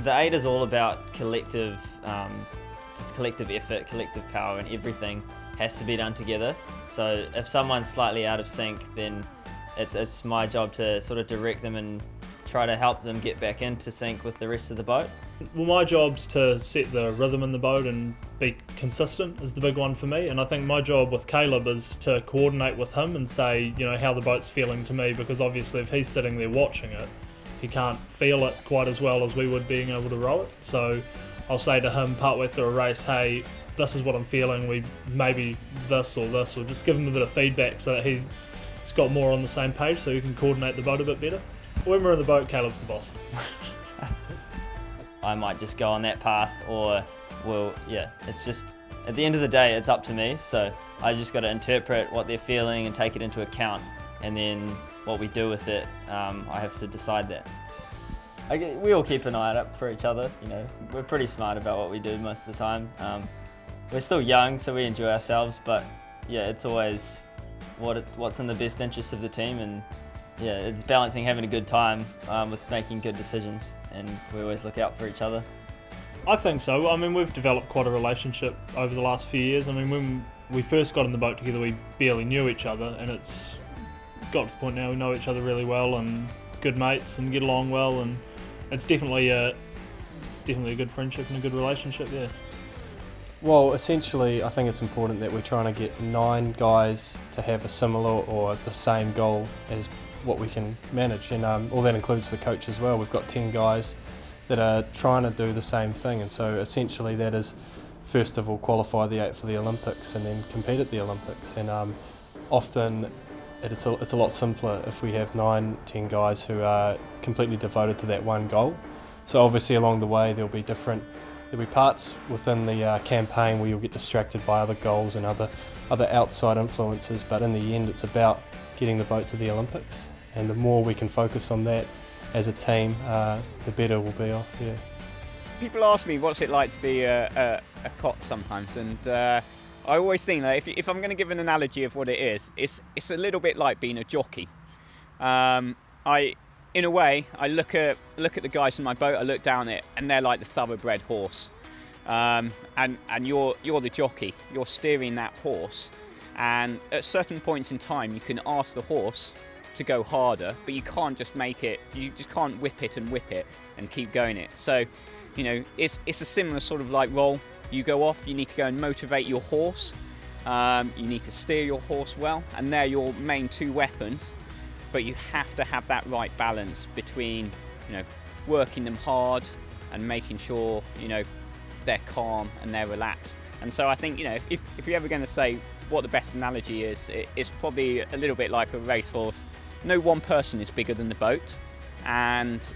The 8 is all about collective, just collective effort, collective power, and everything has to be done together. So if someone's slightly out of sync, then it's my job to sort of direct them and try to help them get back into sync with the rest of the boat. Well, my job's to set the rhythm in the boat and be consistent is the big one for me, and I think my job with Caleb is to coordinate with him and say, how the boat's feeling to me, because obviously if he's sitting there watching it, he can't feel it quite as well as we would being able to row it. So I'll say to him partway through a race, hey, this is what I'm feeling, we maybe this, or just give him a bit of feedback so that he's got more on the same page so he can coordinate the boat a bit better. When we're in the boat, Caleb's the boss. I might just go on that path, or it's just, at the end of the day, it's up to me. So I just got to interpret what they're feeling and take it into account, and then what we do with it, I have to decide that. We all keep an eye out for each other. We're pretty smart about what we do most of the time. We're still young, so we enjoy ourselves, but it's always what's in the best interest of the team, and it's balancing having a good time with making good decisions, and we always look out for each other. I think so. I mean, we've developed quite a relationship over the last few years. I mean, when we first got in the boat together, we barely knew each other, and it's got to the point now we know each other really well and good mates and get along well, and it's definitely a good friendship and a good relationship, yeah. Well, essentially, I think it's important that we're trying to get 9 guys to have a similar or the same goal as what we can manage, and all that includes the coach as well. We've got 10 guys that are trying to do the same thing, and so essentially that is, first of all, qualify the 8 for the Olympics and then compete at the Olympics. And often it's a lot simpler if we have 9-10 guys who are completely devoted to that one goal. So obviously along the way there'll be parts within the campaign where you'll get distracted by other goals and other outside influences, but in the end it's about getting the boat to the Olympics, and the more we can focus on that as a team, the better we'll be off. Yeah. People ask me what's it like to be a cot sometimes, and I always think that if I'm going to give an analogy of what it is, it's a little bit like being a jockey. In a way, I look at the guys in my boat, I look down it, and they're like the thoroughbred horse. And you're the jockey. You're steering that horse, and at certain points in time, you can ask the horse to go harder, but you can't just make it. You just can't whip it and keep going it. So, it's a similar sort of like role. You go off. You need to go and motivate your horse. You need to steer your horse well, and they're your main 2 weapons. But you have to have that right balance between, working them hard and making sure, they're calm and they're relaxed. And so I think, if you're ever going to say what the best analogy is, it's probably a little bit like a racehorse. No one person is bigger than the boat, and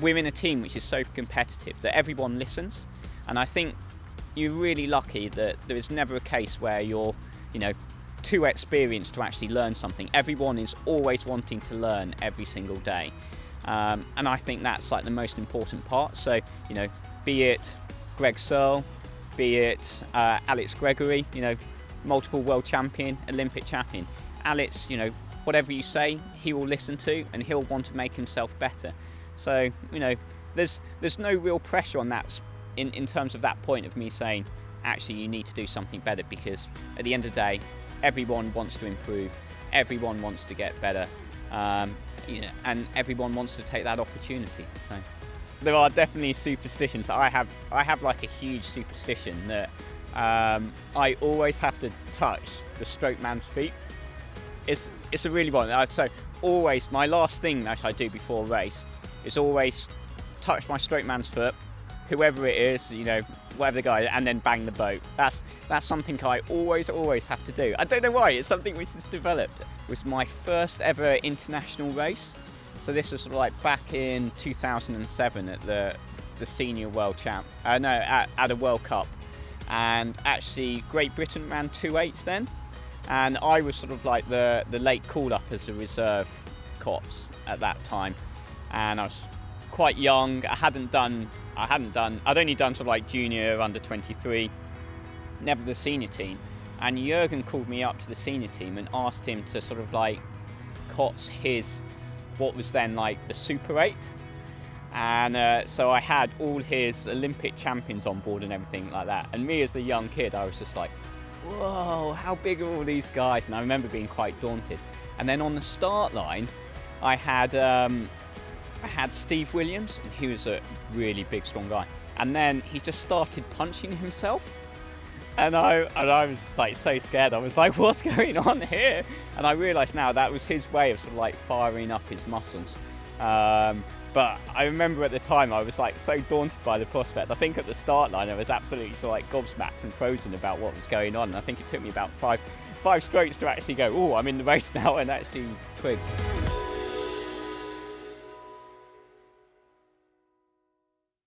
we're in a team which is so competitive that everyone listens. And I think you're really lucky that there is never a case where you're, too experienced to actually learn something. Everyone is always wanting to learn every single day, and I think that's like the most important part. So be it Greg Searle, be it Alex Gregory, multiple world champion, Olympic champion. Alex, whatever you say, he will listen to, and he'll want to make himself better. So there's no real pressure on that in terms of that point of me saying, actually you need to do something better, because at the end of the day, everyone wants to improve, everyone wants to get better, and everyone wants to take that opportunity. So there are definitely superstitions. I have like a huge superstition that I always have to touch the strokeman's feet. It's a really one. So always, my last thing that I do before a race is always touch my strokeman's foot, whoever it is, whatever the guy, and then bang the boat. That's something I always have to do. I don't know why, it's something which has developed. It was my first ever international race. So this was like back in 2007 at the senior world champ, at a World Cup. And actually Great Britain ran 2.8s then. And I was sort of like the late call up as a reserve cops at that time. And I was quite young. I'd only done sort of like junior, under 23, never the senior team. And Jürgen called me up to the senior team and asked him to sort of like cots what was then like the Super 8. And so I had all his Olympic champions on board and everything like that. And me as a young kid, I was just like, whoa, how big are all these guys? And I remember being quite daunted. And then on the start line, I had Steve Williams, and he was a really big, strong guy. And then he just started punching himself. And I was just like so scared. I was like, what's going on here? And I realised now that was his way of sort of like firing up his muscles. But I remember at the time I was like so daunted by the prospect. I think at the start line I was absolutely sort of like gobsmacked and frozen about what was going on. And I think it took me about five strokes to actually go, oh, I'm in the race now, and actually twigged.